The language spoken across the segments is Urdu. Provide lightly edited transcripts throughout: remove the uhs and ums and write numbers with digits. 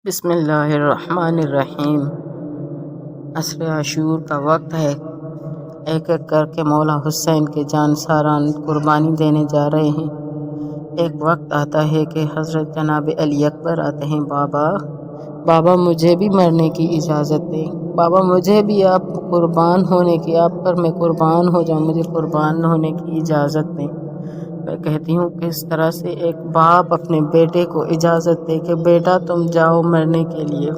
بسم اللہ الرحمن الرحیم۔ عصر عاشور کا وقت ہے۔ ایک ایک کر کے مولا حسین کے جانساران قربانی دینے جا رہے ہیں۔ ایک وقت آتا ہے کہ حضرت جناب علی اکبر آتے ہیں، بابا مجھے بھی مرنے کی اجازت دیں، بابا مجھے بھی آپ قربان ہونے کی، آپ پر میں قربان ہو جاؤں، مجھے قربان ہونے کی اجازت دیں۔ میں کہتی ہوں کس طرح سے ایک باپ اپنے بیٹے کو اجازت دے کہ بیٹا تم جاؤ مرنے کے لیے۔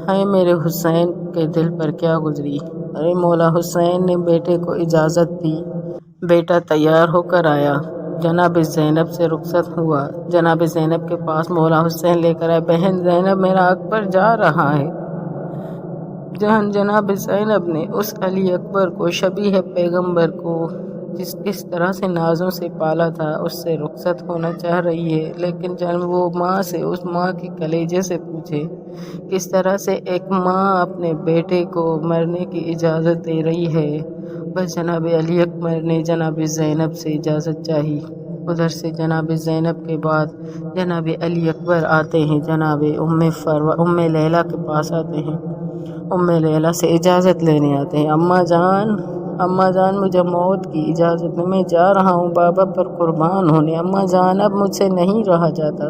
ہائے میرے حسین کے دل پر کیا گزری۔ ارے مولا حسین نے بیٹے کو اجازت دی، بیٹا تیار ہو کر آیا، جناب زینب سے رخصت ہوا، جناب زینب کے پاس مولا حسین لے کر آئے، بہن زینب میرا اکبر جا رہا ہے۔ جناب زینب نے اس علی اکبر کو، شبیہ پیغمبر کو، کس طرح سے نازوں سے پالا تھا، اس سے رخصت ہونا چاہ رہی ہے، لیکن جب وہ ماں سے، اس ماں کے کلیجے سے پوچھے کس طرح سے ایک ماں اپنے بیٹے کو مرنے کی اجازت دے رہی ہے، بس جناب علی اکبر نے جناب زینب سے اجازت چاہی۔ ادھر سے جناب زینب کے بعد جناب علی اکبر آتے ہیں، جناب ام لیلہ کے پاس آتے ہیں، ام لیلہ سے اجازت لینے آتے ہیں، اماں جان مجھے موت کی اجازت میں جا رہا ہوں بابا پر قربان ہونے، اماں جان اب مجھ سے نہیں رہا جاتا۔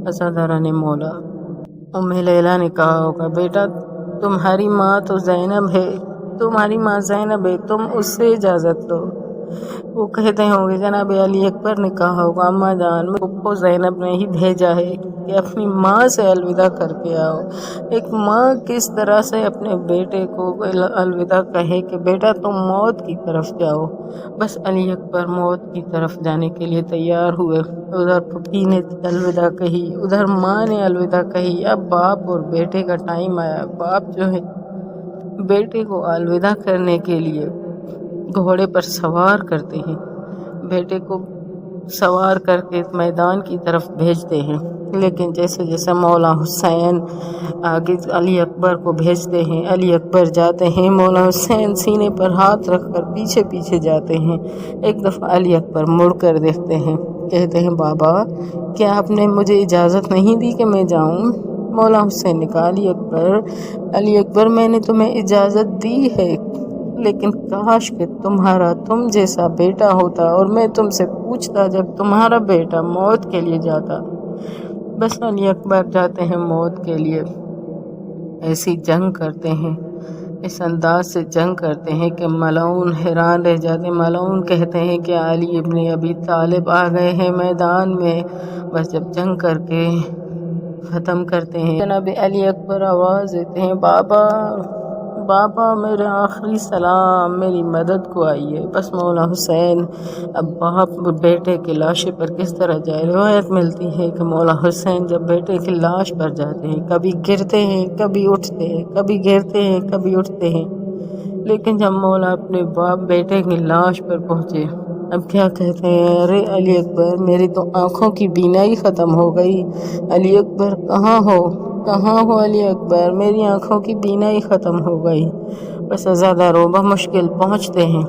عزاداران مولا، ام لیلہ نے کہا ہوگا بیٹا تمہاری ماں تو زینب ہے، تمہاری ماں زینب ہے، تم اس سے اجازت لو۔ وہ کہتے ہوں گے جناب علی اکبر نے کہا ہوگا اماں جان پھپھو زینب نے ہی بھیجا ہے کہ اپنی ماں سے الوداع کر کے آؤ۔ ایک ماں کس طرح سے اپنے بیٹے کو الوداع کہے کہ بیٹا تم موت کی طرف جاؤ، بس علی اکبر موت کی طرف جانے کے لیے تیار ہوئے۔ ادھر پھوپھی نے الوداع کہی، ادھر ماں نے الوداع کہی، اب باپ اور بیٹے کا ٹائم آیا۔ باپ جو ہے بیٹے کو الوداع کرنے کے لیے گھوڑے پر سوار کرتے ہیں، بیٹے کو سوار کر کے میدان کی طرف بھیجتے ہیں، لیکن جیسے جیسے مولا حسین آگے علی اکبر کو بھیجتے ہیں، علی اکبر جاتے ہیں، مولا حسین سینے پر ہاتھ رکھ کر پیچھے پیچھے جاتے ہیں۔ ایک دفعہ علی اکبر مڑ کر دیکھتے ہیں، کہتے ہیں بابا کیا آپ نے مجھے اجازت نہیں دی کہ میں جاؤں؟ مولا حسین نے کہا علی اکبر میں نے تمہیں اجازت دی ہے، لیکن کاش کہ تم جیسا بیٹا ہوتا اور میں تم سے پوچھتا جب تمہارا بیٹا موت کے لیے جاتا۔ بس علی اکبر جاتے ہیں موت کے لیے، ایسی جنگ کرتے ہیں، اس انداز سے جنگ کرتے ہیں کہ ملعون حیران رہ جاتے ہیں۔ ملعون کہتے ہیں کہ علی ابن ابی طالب آ گئے ہیں میدان میں۔ بس جب جنگ کر کے ختم کرتے ہیں، جناب علی اکبر آواز دیتے ہیں بابا میرے آخری سلام، میری مدد کو آئیے۔ بس مولا حسین اب باپ بیٹے کی لاشیں پر کس طرح جائے۔ روایت ملتی ہے کہ مولا حسین جب بیٹے کی لاش پر جاتے ہیں، کبھی گرتے ہیں کبھی اٹھتے ہیں، کبھی گرتے ہیں کبھی اٹھتے ہیں، لیکن جب مولا اپنے باپ بیٹے کی لاش پر پہنچے اب کیا کہتے ہیں، ارے علی اکبر میری تو آنکھوں کی بینائی ختم ہو گئی، علی اکبر کہاں ہو علی اکبر میری آنکھوں کی بینائی ختم ہو گئی۔ بس عزاداروں بمشکل پہنچتے ہیں،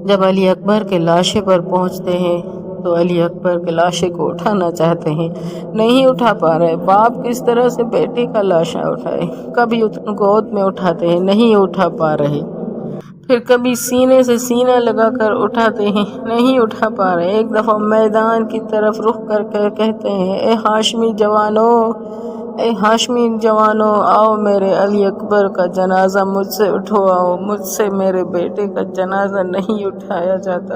جب علی اکبر کے لاشے پر پہنچتے ہیں تو علی اکبر کے لاشے کو اٹھانا چاہتے ہیں، نہیں اٹھا پا رہے۔ باپ کس طرح سے بیٹے کا لاشا اٹھائے، کبھی گود میں اٹھاتے ہیں نہیں اٹھا پا رہے، پھر کبھی سینے سے سینہ لگا کر اٹھاتے ہیں نہیں اٹھا پا رہے۔ ایک دفعہ میدان کی طرف رخ کر کہتے ہیں اے ہاشمی جوانو آؤ میرے علی اکبر کا جنازہ مجھ سے اٹھواؤ، مجھ سے میرے بیٹے کا جنازہ نہیں اٹھایا جاتا۔